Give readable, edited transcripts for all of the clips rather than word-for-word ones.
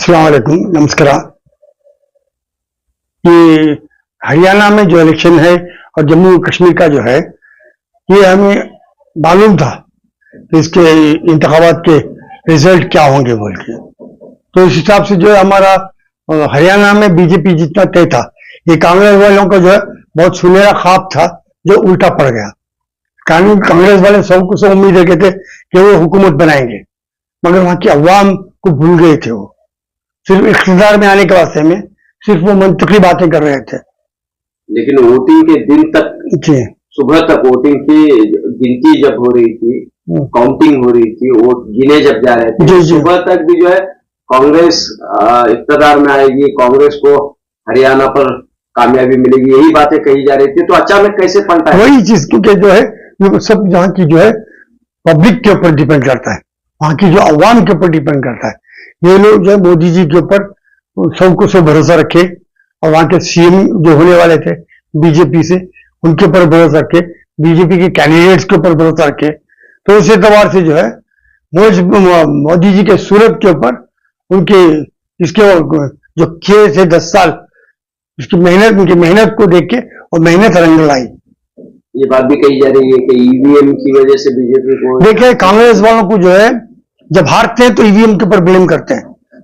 अस्सलाम वालेकुम, नमस्कार। ये हरियाणा में जो इलेक्शन है और जम्मू कश्मीर का जो है, ये हमें मालूम था कि इसके इंतखाबात के रिजल्ट क्या होंगे बोल के। तो इस हिसाब से जो है हमारा हरियाणा में बीजेपी जितना तय था, ये कांग्रेस वालों का जो है बहुत सुनहरा ख्वाब था जो उल्टा पड़ गया। कांग्रेस वाले सब उम्मीद रखे थे कि वो हुकूमत बनाएंगे, मगर वहां की अवाम को भूल गए थे। वो सिर्फ इख्तिदार में आने के वास्ते में सिर्फ वो मंतकी बातें कर रहे थे। लेकिन वोटिंग के दिन तक जी, सुबह तक वोटिंग की गिनती जब हो रही थी, काउंटिंग हो रही थी, वोट गिने जब जा रहे थे, सुबह तक भी जो है कांग्रेस इख्तिदार में आएगी, कांग्रेस को हरियाणा पर कामयाबी मिलेगी, यही बातें कही जा रही थी। तो अचानक कैसे पलटा? वही चीज, क्योंकि जो है ये सब यहाँ की जो है पब्लिक के ऊपर डिपेंड करता है, वहां की जो अवाम के ऊपर डिपेंड करता है। ये लोग जो है मोदी जी के ऊपर सबको सब भरोसा रखे, और वहां के सीएम जो होने वाले थे बीजेपी से, उनके ऊपर भरोसा रखे, बीजेपी के कैंडिडेट्स के ऊपर भरोसा रखे। तो उस एतबार से जो है मोदी जी के सूरत के ऊपर उनके इसके जो 6 से 10 साल इसकी मेहनत, उनकी मेहनत को देख के और मेहनत रंग लाई। ये बात भी कही जा रही है कि ईवीएम की वजह से बीजेपी को, देखिए कांग्रेस वालों को जो है जब हारते हैं तो ईवीएम के ऊपर ब्लेम करते हैं,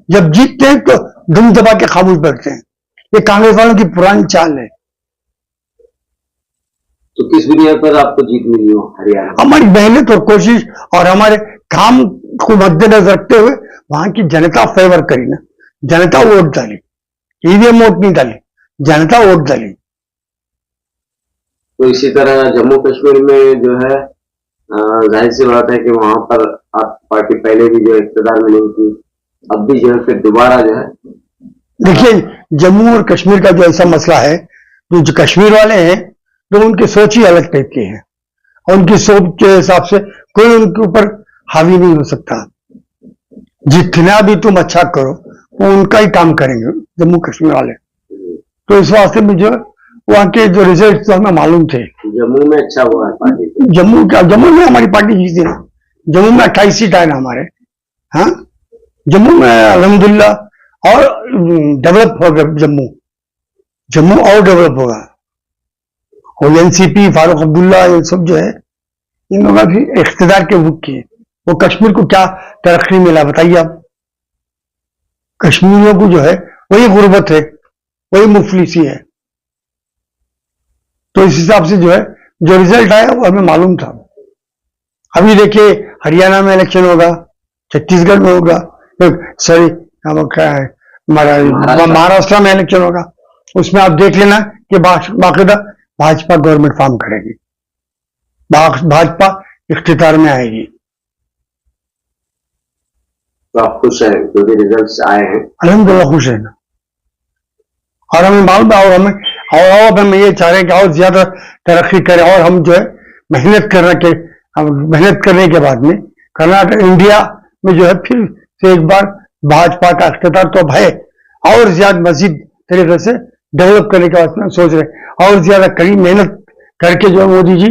जब जीतते हैं तो धुम दबा के खामोश बैठते हैं। ये कांग्रेस वालों की पुरानी चाल है। तो किस बुनियाद पर आपको जीत मिली हो हरियाणा? हमारी मेहनत और कोशिश और हमारे काम को मद्देनजर रखते हुए वहां की जनता फेवर करी ना, जनता वोट डाली, ईवीएम वोट नहीं डाली, जनता वोट डाली। तो इसी तरह जम्मू कश्मीर में जो है जाहिर सी बात है कि वहां पर आप पार्टी पहले भी जो इख्तिदार में नहीं थी, अब भी जो है फिर दोबारा जो है। देखिए जम्मू और कश्मीर का जो ऐसा मसला है, जो कश्मीर वाले हैं तो उनकी सोच ही अलग टाइप की है, और उनकी सोच के हिसाब से कोई उनके ऊपर हावी नहीं हो सकता। जितना भी तुम अच्छा करो वो उनका ही काम करेंगे जम्मू कश्मीर वाले। तो इस वास्ते में जो वहां के जो रिजल्ट तो हमें मालूम थे। जम्मू में अच्छा हुआ है पार्टी, जम्मू में हमारी पार्टी जीती ना। जम्मू में 28 सीट आए ना हमारे। हाँ, जम्मू में अल्हम्दुलिल्लाह और डेवलप होगा जम्मू और डेवलप होगा। और एनसीपी फारूक अब्दुल्ला ये सब जो है, इन लोगों की इख्तिदार के रुख किए, वो कश्मीर को क्या तरक्की मिला बताइए आप? कश्मीरियों को जो है वही गुर्बत है, वही मुफलिसी है। तो इस हिसाब से जो है जो रिजल्ट आया वो हमें मालूम था। अभी देखिए हरियाणा में इलेक्शन होगा, छत्तीसगढ़ में होगा, सॉरी हमारा महाराष्ट्र में इलेक्शन होगा। उसमें आप देख लेना कि बाकायदा भाजपा गवर्नमेंट फॉर्म करेगी, भाजपा इख्तियार में आएगी। तो आप खुश हैं जो भी रिजल्ट आए हैं? अल्हम्दुलिल्लाह खुश है ना। और हमें मालूम है, और हम ये चाह रहे हैं कि और ज्यादा तरक्की करें, और हम जो है मेहनत करने के बाद में कर्नाटक इंडिया में जो है फिर से एक बार भाजपा का इख्तियार तो अब है, और ज्यादा मजीद तरीके से डेवलप करने के वास्ते सोच रहे हैं, और ज्यादा कड़ी मेहनत करके जो है मोदी जी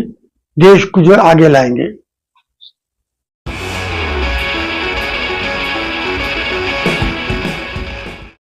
देश को जो है आगे लाएंगे।